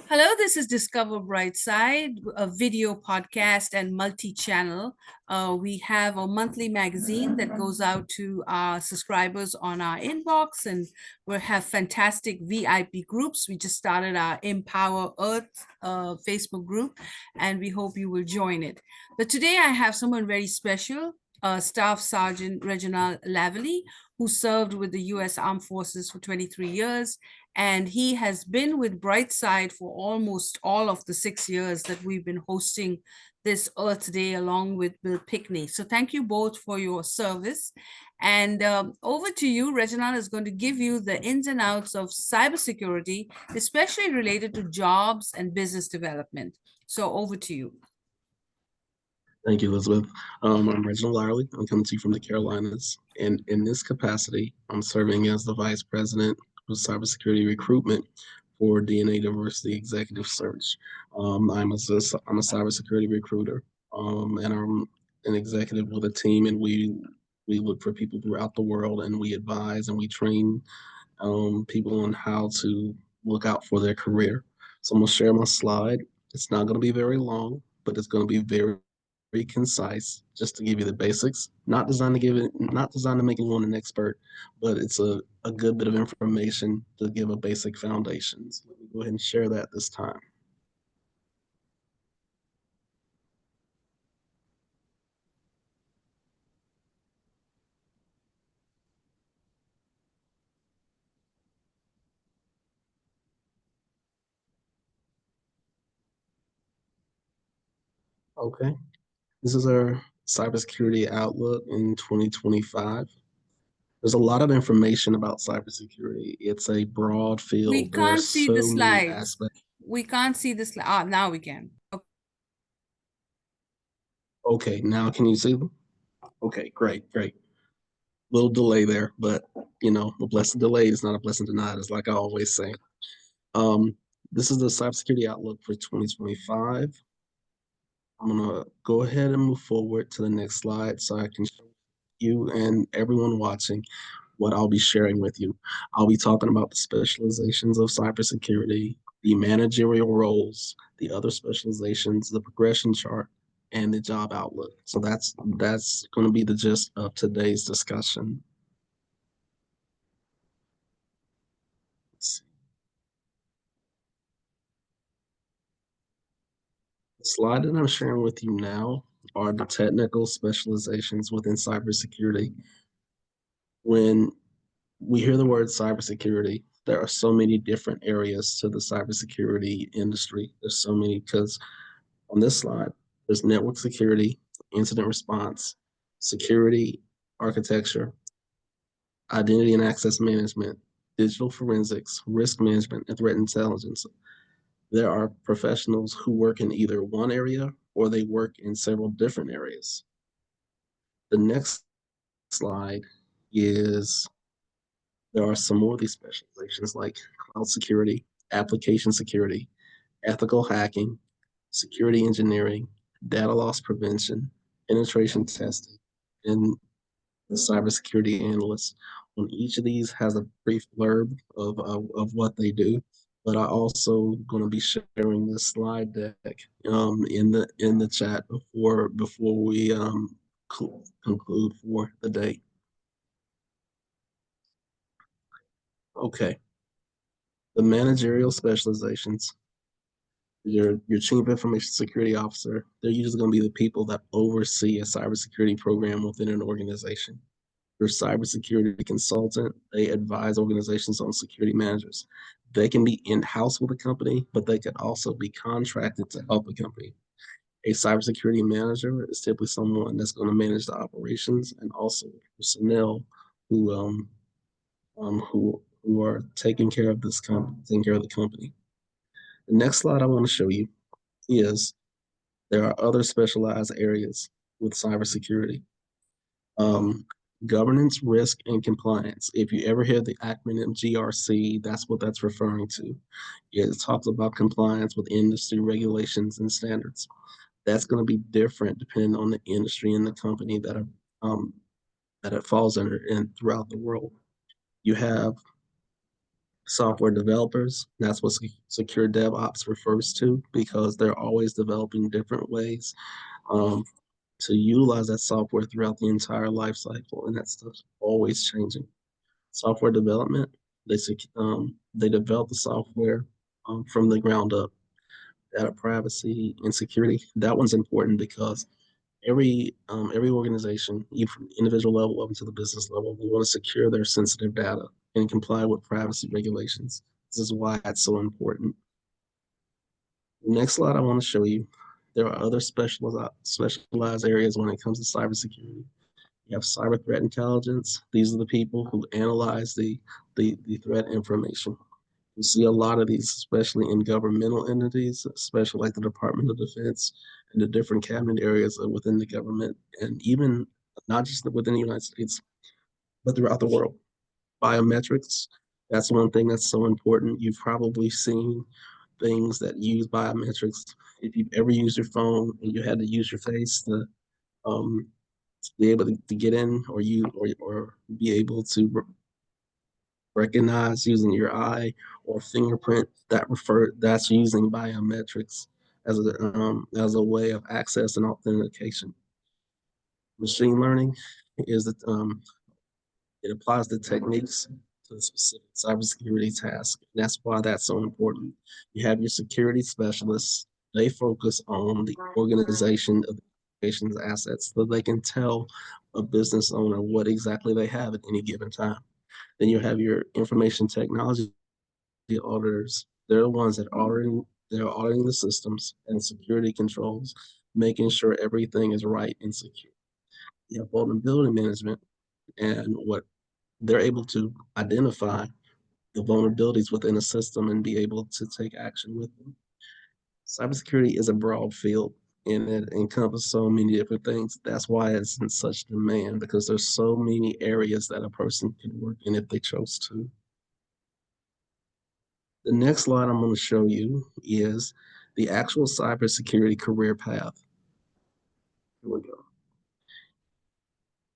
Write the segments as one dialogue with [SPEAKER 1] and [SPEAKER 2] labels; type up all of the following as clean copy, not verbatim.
[SPEAKER 1] Hello, this is Discover Brightside, a video podcast and multi-channel. We have a monthly magazine that goes out to our subscribers on our inbox, and we have fantastic VIP groups. We just started our Empower Earth Facebook group, and we hope you will join it. But today I have someone very special, Staff Sergeant Reginald Lavallee, who served with the U.S. Armed Forces for 23 years, and he has been with Brightside for almost all of the 6 years that we've been hosting this Earth Day along with Bill Pickney. So thank you both for your service. And over to you. Reginald is going to give you the ins and outs of cybersecurity, especially related to jobs and business development. So over to you.
[SPEAKER 2] Thank you, Elizabeth. I'm Reginald Lyerly. I'm coming to you from the Carolinas. And in this capacity, I'm serving as the Vice President of Cybersecurity Recruitment for DNA Diversity Executive Search. I'm a cybersecurity recruiter, and I'm an executive with a team, and we look for people throughout the world, and we advise and we train people on how to look out for their career. So I'm gonna share my slide. It's not gonna be very long, but it's gonna be very concise, just to give you the basics. Not designed to make anyone an expert, but it's a good bit of information to give a basic foundation. So let me go ahead and share that this time. Okay. This is our cybersecurity outlook in 2025. There's a lot of information about cybersecurity. It's a broad
[SPEAKER 1] We
[SPEAKER 2] field. There are
[SPEAKER 1] can't see the
[SPEAKER 2] so many
[SPEAKER 1] slides.
[SPEAKER 2] aspects.
[SPEAKER 1] We can't see the slide. Ah, now we can.
[SPEAKER 2] Okay, now can you see them? Okay, great, great. Little delay there, but a blessing delayed is not a blessing denied, is like I always say. Um, this is the cybersecurity outlook for 2025. I'm gonna go ahead and move forward to the next slide so I can show you and everyone watching what I'll be sharing with you. I'll be talking about the specializations of cybersecurity, the managerial roles, the other specializations, the progression chart, and the job outlook. So that's going to be the gist of today's discussion. The slide that I'm sharing with you now are the technical specializations within cybersecurity. When we hear the word cybersecurity, there are so many different areas to the cybersecurity industry. There's so many because on this slide, there's network security, incident response, security architecture, identity and access management, digital forensics, risk management, and threat intelligence. There are professionals who work in either one area or they work in several different areas. The next slide is there are some more of these specializations like cloud security, application security, ethical hacking, security engineering, data loss prevention, penetration testing, and the cybersecurity analyst. On each of these has a brief blurb of what they do, but I also going to be sharing this slide deck in the chat before we conclude for the day. Okay, the managerial specializations. Your chief information security officer. They're usually going to be the people that oversee a cybersecurity program within an organization. Your cybersecurity consultant, they advise organizations on security managers. They can be in-house with a company, but they could also be contracted to help a company. A cybersecurity manager is typically someone that's going to manage the operations and also personnel who who are taking care of taking care of the company. The next slide I want to show you is there are other specialized areas with cybersecurity. Um, Governance, risk, and compliance. If you ever hear the acronym GRC, that's what that's referring to. It talks about compliance with industry regulations and standards. That's going to be different depending on the industry and the company that it falls under and throughout the world. You have Software developers, that's what secure DevOps refers to because they're always developing different ways um, to utilize that software throughout the entire life cycle, and that stuff's always changing. Software development, they develop the software from the ground up. Data privacy and security, that one's important because every organization, even from the individual level up to the business level, they want to secure their sensitive data and comply with privacy regulations. This is why it's so important. Next slide, I want to show you there are other specialized areas when it comes to cybersecurity. You have cyber threat intelligence. These are the people who analyze the threat information. You see a lot of these, especially in governmental entities, especially like the Department of Defense and the different cabinet areas within the government, and even not just within the United States, but throughout the world. Biometrics, that's one thing that's so important. You've probably seen things that use biometrics. If you've ever used your phone and you had to use your face um, to be able to get in or be able to recognize using your eye or fingerprint, that's using biometrics as a way of access and authentication. Machine learning is that it applies the techniques to the specific cybersecurity task. That's why that's so important. You have your security specialists. They focus on the organization of the organization's assets so they can tell a business owner what exactly they have at any given time. Then you have your information technology auditors. They're the ones that they're auditing the systems and security controls, making sure everything is right and secure. You have vulnerability management, and what they're able to identify the vulnerabilities within a system and be able to take action with them. Cybersecurity is a broad field and it encompasses so many different things. That's why it's in such demand because there's so many areas that a person can work in if they chose to. The next slide I'm going to show you is the actual cybersecurity career path. Here we go.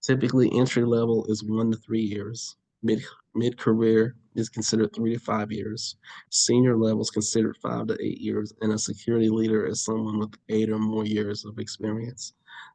[SPEAKER 2] Typically, entry level is 1 to 3 years. Mid career is considered 3 to 5 years. Senior level is considered 5 to 8 years, and a security leader is someone with 8 or more years of experience.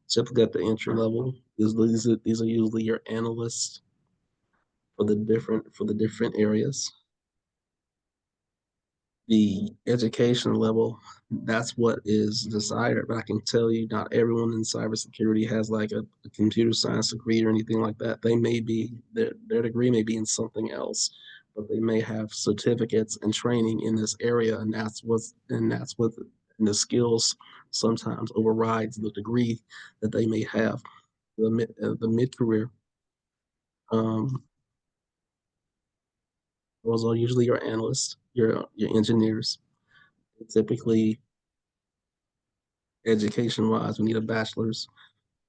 [SPEAKER 2] Typically, at the entry level, these are usually your analysts for the different areas. The education level, that's what is desired. But I can tell you, not everyone in cybersecurity has like a computer science degree or anything like that. They may be their degree may be in something else, but they may have certificates and training in this area, and that's what and the skills sometimes overrides the degree that they may have. The mid career, um, those are usually your analysts, your engineers. Typically, education wise, we need a bachelor's.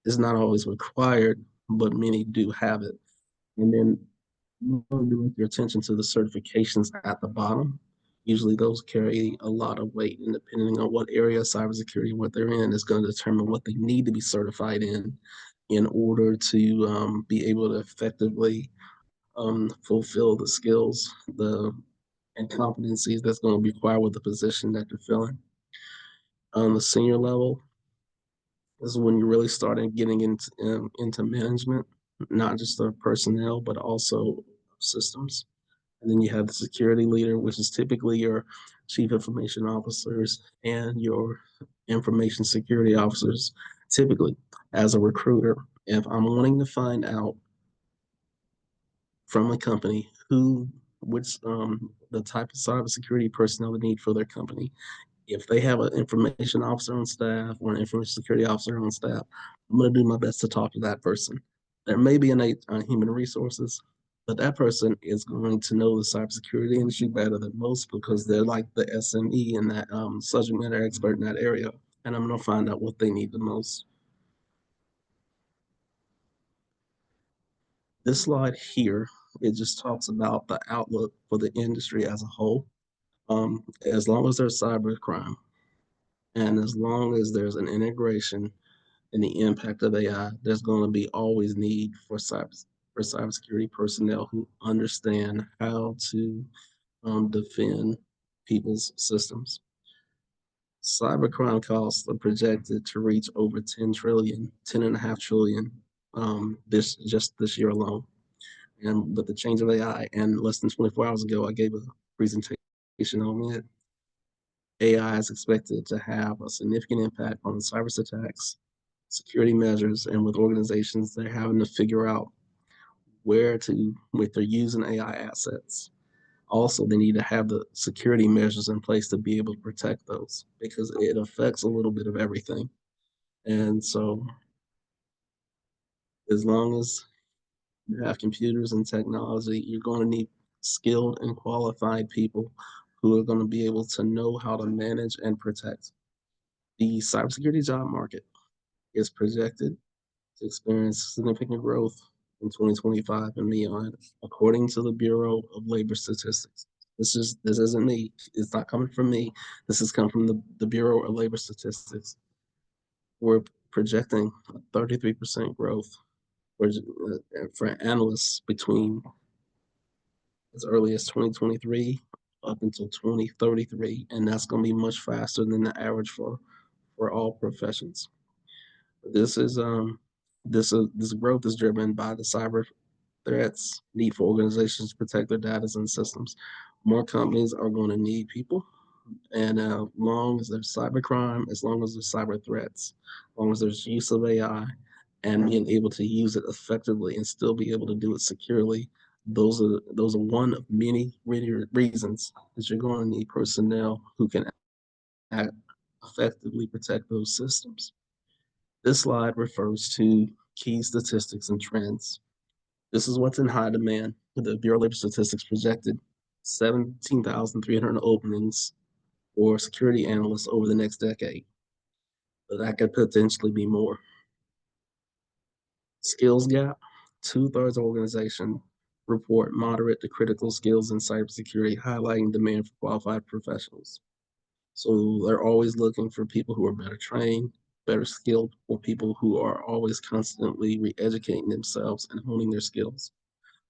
[SPEAKER 2] It's not always required, but many do have it. And then you want to direct your attention to the certifications at the bottom. Usually those carry a lot of weight, and depending on what area of cybersecurity what they're in is going to determine what they need to be certified in order to be able to effectively fulfill the skills, the and competencies that's going to be required with the position that you're filling. On the senior level, this is when you're really starting getting into management, not just of personnel, but also systems. And then you have the security leader, which is typically your chief information officers and your information security officers. Typically, as a recruiter, if I'm wanting to find out from a company which the type of cybersecurity personnel they need for their company, if they have an information officer on staff or an information security officer on staff, I'm going to do my best to talk to that person. There may be human resources, but that person is going to know the cybersecurity industry better than most because they're like the SME and that subject matter expert in that area. And I'm going to find out what they need the most. This slide here, it just talks about the outlook for the industry as a whole. As long as there's cybercrime, and as long as there's an integration in the impact of AI, there's going to be always need for cybersecurity personnel who understand how to defend people's systems. Cybercrime costs are projected to reach over 10 trillion, 10.5 trillion this year alone. And with the change of AI, and less than 24 hours ago, I gave a presentation on it. AI is expected to have a significant impact on cyber attacks, security measures, and with organizations, they're having to figure out if they're using AI assets. Also, they need to have the security measures in place to be able to protect those because it affects a little bit of everything. And so, as long as you have computers and technology, you're going to need skilled and qualified people who are going to be able to know how to manage and protect. The cybersecurity job market is projected to experience significant growth in 2025 and beyond, according to the Bureau of Labor Statistics. This isn't me. It's not coming from me. This has come from the Bureau of Labor Statistics. We're projecting a 33% growth for analysts between as early as 2023 up until 2033, and that's going to be much faster than the average for all professions. This is this growth is driven by the cyber threats, need for organizations to protect their data and systems. More companies are going to need people, and as long as there's cybercrime, as long as there's cyber threats, as long as there's use of AI, and being able to use it effectively and still be able to do it securely, those are one of many reasons that you're going to need personnel who can act, effectively protect those systems. This slide refers to key statistics and trends. This is what's in high demand. The Bureau of Labor Statistics projected 17,300 openings for security analysts over the next decade, but that could potentially be more. Skills gap, two-thirds of organization report moderate to critical skills in cybersecurity, highlighting demand for qualified professionals. So they're always looking for people who are better trained, better skilled, or people who are always constantly re-educating themselves and honing their skills.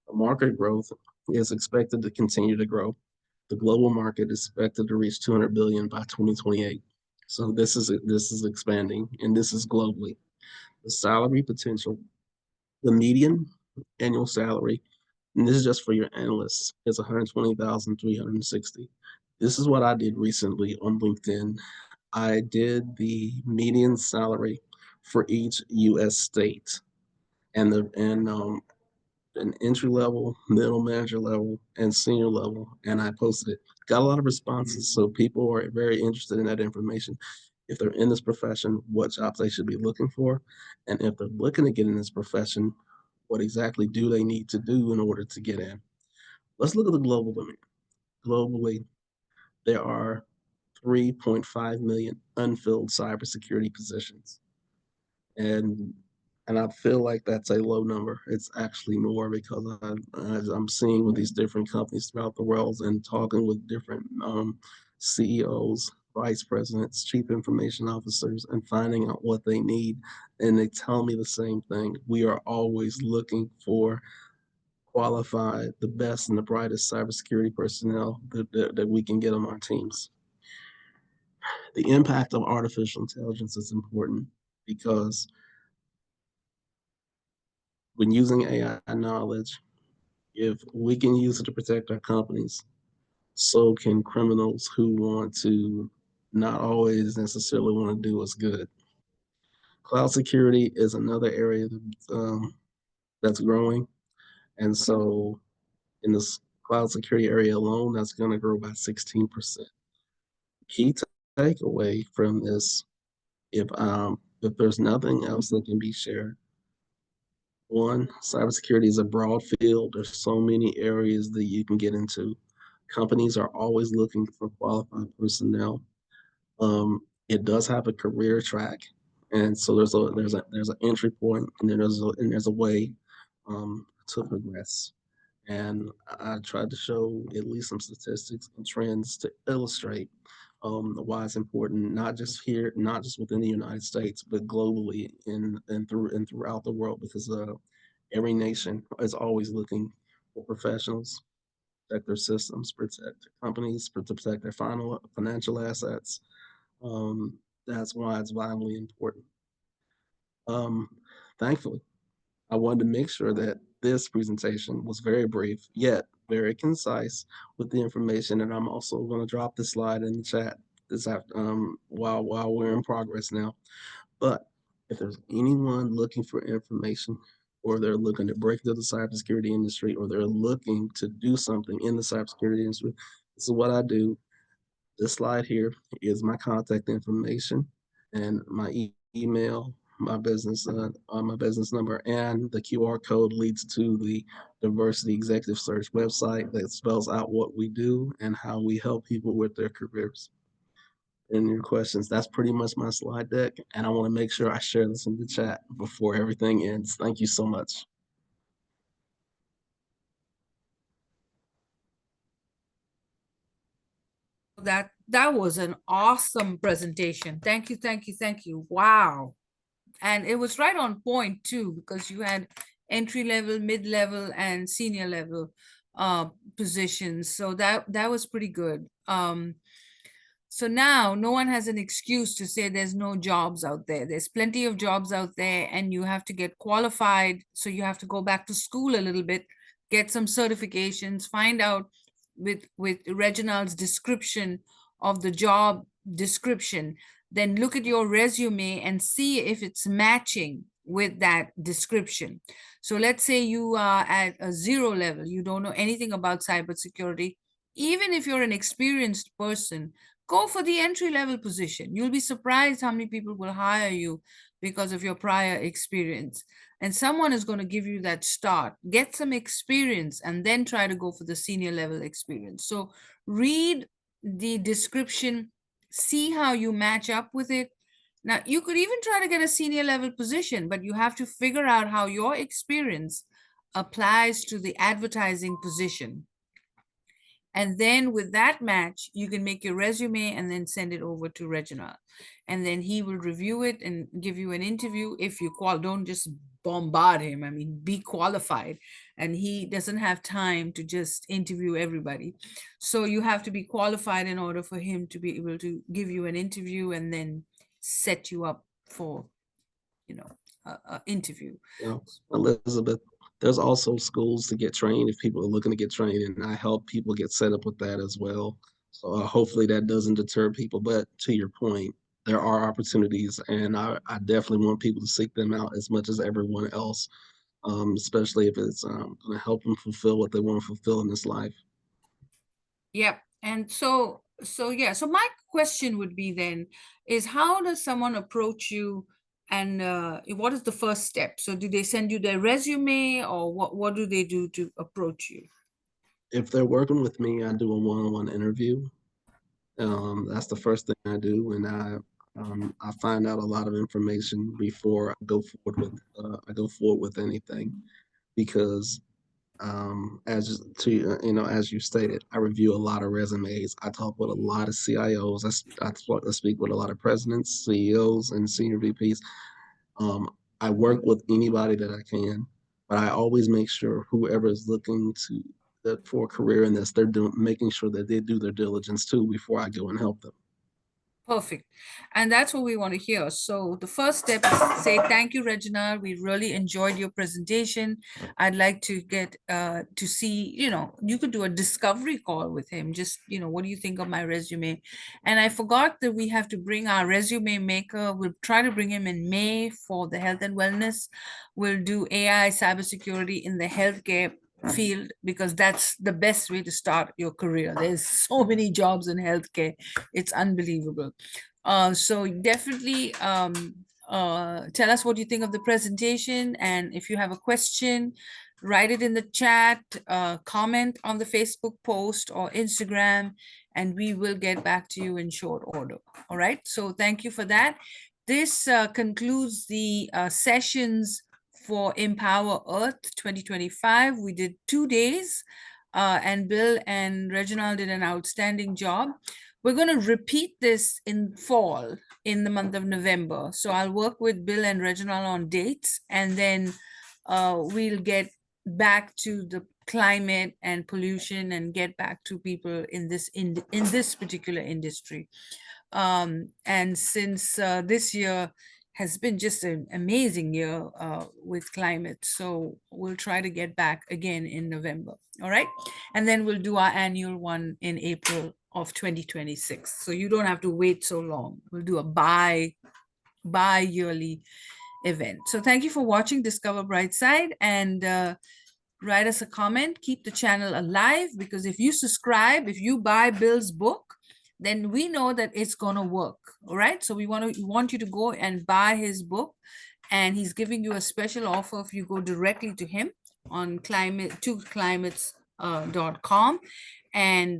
[SPEAKER 2] The market growth is expected to continue to grow. The global market is expected to reach 200 billion by 2028. So this is expanding, and this is globally. The salary potential, the median annual salary, and this is just for your analysts, is 120,360. This is what I did recently on LinkedIn. I did the median salary for each U.S. state and an entry level, middle manager level, and senior level, and I posted it. Got a lot of responses, so people are very interested in that information. If they're in this profession, what jobs they should be looking for, and if they're looking to get in this profession, what exactly do they need to do in order to get in? Let's look at the global demand. Globally, there are 3.5 million unfilled cybersecurity positions. And I feel like that's a low number. It's actually more because I'm seeing with these different companies throughout the world and talking with different CEOs, vice presidents, chief information officers, and finding out what they need. And they tell me the same thing. We are always looking for qualified, the best and the brightest cybersecurity personnel that we can get on our teams. The impact of artificial intelligence is important because when using AI knowledge, if we can use it to protect our companies, so can criminals who want to not always necessarily want to do us good. Cloud security is another area that's growing. And so in this cloud security area alone, that's going to grow by 16%. Key takeaway from this, if there's nothing else that can be shared, one, cybersecurity is a broad field. There's so many areas that you can get into. Companies are always looking for qualified personnel. It does have a career track, and so there's an entry point, and then there's a way to progress. And I tried to show at least some statistics and trends to illustrate why it's important, not just here, not just within the United States, but globally and throughout the world, because every nation is always looking for professionals. protect their systems, protect their companies, protect their final financial assets. That's why it's vitally important. Um, Thankfully, I wanted to make sure that this presentation was very brief, yet very concise with the information. And I'm also going to drop the slide in the chat this after, while we're in progress now. But if there's anyone looking for information, or they're looking to break into the cybersecurity industry, or they're looking to do something in the cybersecurity industry, this is what I do. This slide here is my contact information and my email, my business number, and the QR code leads to the Diversity Executive Search website that spells out what we do and how we help people with their careers. And your questions, that's pretty much my slide deck, and I want to make sure I share this in the chat before everything ends. Thank you so much.
[SPEAKER 1] That was an awesome presentation. Thank you, thank you, thank you. Wow. And it was right on point too, because you had entry level, mid level, and senior level positions. So that was pretty good. So now no one has an excuse to say there's no jobs out there. There's plenty of jobs out there, and you have to get qualified. So you have to go back to school a little bit, get some certifications, find out with Reginald's description of the job description, then look at your resume and see if it's matching with that description. So let's say you are at a 0 level, you don't know anything about cybersecurity. Even if you're an experienced person, go for the entry level position. You'll be surprised how many people will hire you because of your prior experience. And someone is going to give you that start. Get some experience and then try to go for the senior level experience. So read the description, see how you match up with it. Now, you could even try to get a senior level position, but you have to figure out how your experience applies to the advertising position. And then with that match, you can make your resume and then send it over to Reginald. And then he will review it and give you an interview. If you call, don't just bombard him. I mean, be qualified. And he doesn't have time to just interview everybody. So you have to be qualified in order for him to be able to give you an interview and then set you up for, an interview.
[SPEAKER 2] Elizabeth, there's also schools to get trained if people are looking to get trained, and I help people get set up with that as well. So hopefully that doesn't deter people. But to your point, there are opportunities, and I definitely want people to seek them out as much as everyone else, especially if it's going to help them fulfill what they want to fulfill in this life.
[SPEAKER 1] Yep. And so my question would be then is how does someone approach you, and what is the first step? So do they send you their resume, or what do they do to approach you?
[SPEAKER 2] If they're working with me, I do a one-on-one interview. That's the first thing I do, and I find out a lot of information before I go forward with anything, because as to as you stated, I review a lot of resumes. I talk with a lot of CIOs. I speak with a lot of presidents, CEOs, and senior VPs. I work with anybody that I can, but I always make sure whoever is looking for a career in this, making sure that they do their diligence too before I go and help them.
[SPEAKER 1] Perfect. And that's what we want to hear. So the first step is to say, thank you, Regina. We really enjoyed your presentation. I'd like to get to see, you could do a discovery call with him. Just, what do you think of my resume? And I forgot that we have to bring our resume maker. We'll try to bring him in May for the health and wellness. We'll do AI cybersecurity in the healthcare field, because that's the best way to start your career. There's so many jobs in healthcare, it's unbelievable. So definitely tell us what you think of the presentation, and if you have a question, write it in the chat, comment on the Facebook post or Instagram, and we will get back to you in short order. All right, so thank you for that. This concludes the sessions for Empower Earth 2025. We did 2 days, and Bill and Reginald did an outstanding job. We're going to repeat this in fall, in the month of November. So I'll work with Bill and Reginald on dates, and then we'll get back to the climate and pollution and get back to people in this particular industry. And since this year has been just an amazing year with climate, so we'll try to get back again in November. All right, and then we'll do our annual one in April of 2026. So you don't have to wait so long. We'll do a bi-yearly event. So thank you for watching Discover Brightside, and write us a comment. Keep the channel alive, because if you subscribe, if you buy Bill's book, then we know that it's going to work. All right, so we want you to go and buy his book, and he's giving you a special offer if you go directly to him on climates.com and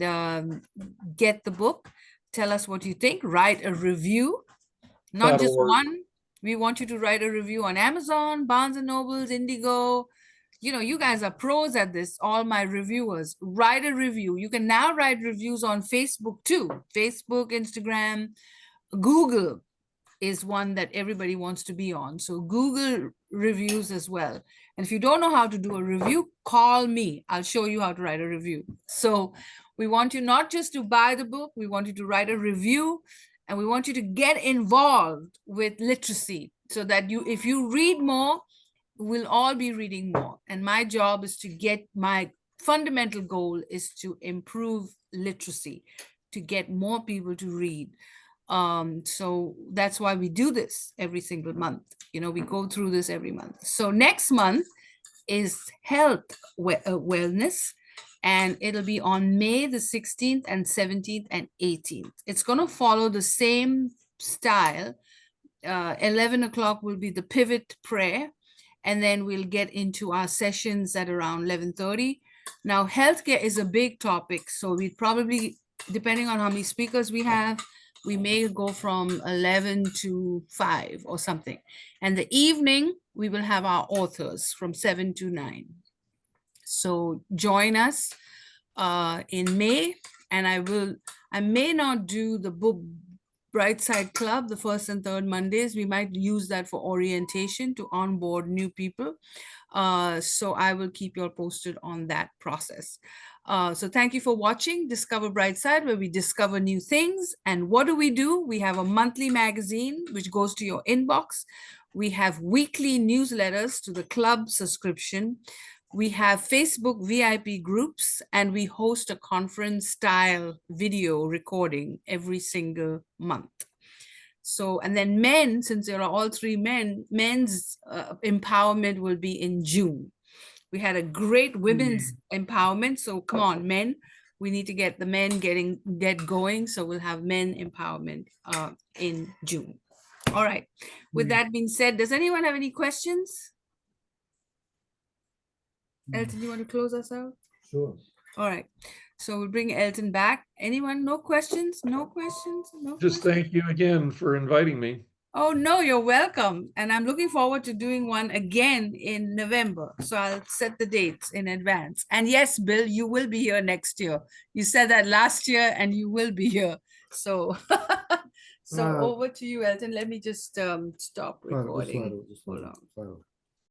[SPEAKER 1] get the book. Tell us what you think. Write a review, not
[SPEAKER 3] That'll
[SPEAKER 1] just
[SPEAKER 3] work.
[SPEAKER 1] one. We want you to write a review on Amazon, Barnes and Nobles, Indigo. You know, you guys are pros at this, all my reviewers. Write a review. You can now write reviews on Facebook too. Facebook, Instagram, Google is one that everybody wants to be on. So Google reviews as well. And if you don't know how to do a review, call me. I'll show you how to write a review. So we want you not just to buy the book, we want you to write a review, and we want you to get involved with literacy so that if you read more, we'll all be reading more. And my job is my fundamental goal is to improve literacy, to get more people to read. So that's why we do this every single month. You know, we go through this every month. So next month is health wellness, and it'll be on May the 16th and 17th and 18th. It's going to follow the same style. 11 o'clock will be the pivot prayer, and then we'll get into our sessions at around 11:30. Now, healthcare is a big topic, so we probably, depending on how many speakers we have, we may go from 11 to 5 or something. And the evening, we will have our authors from 7 to 9. So join us in May, and I may not do the book Brightside Club the first and third Mondays. We might use that for orientation to onboard new people. So I will keep you all posted on that process. So thank you for watching Discover Brightside, where we discover new things. And what do? We have a monthly magazine, which goes to your inbox. We have weekly newsletters to the club subscription. We have Facebook VIP groups, and we host a conference style video recording every single month. So, and then men, since there are all three men, men's empowerment will be in June. We had a great women's empowerment. So come on, men, we need to get the men get going. So we'll have men empowerment in June. All right. With that being said, does anyone have any questions? Elton, you want to close us out?
[SPEAKER 3] Sure.
[SPEAKER 1] All right. So we'll bring Elton back. Anyone? No questions? No questions? No
[SPEAKER 3] Just
[SPEAKER 1] questions?
[SPEAKER 3] thank you again for inviting me.
[SPEAKER 1] Oh, no, you're welcome. And I'm looking forward to doing one again in November. So I'll set the dates in advance. And yes, Bill, you will be here next year. You said that last year, and you will be here. So, so over to you, Elton. Let me just stop recording. Hold on.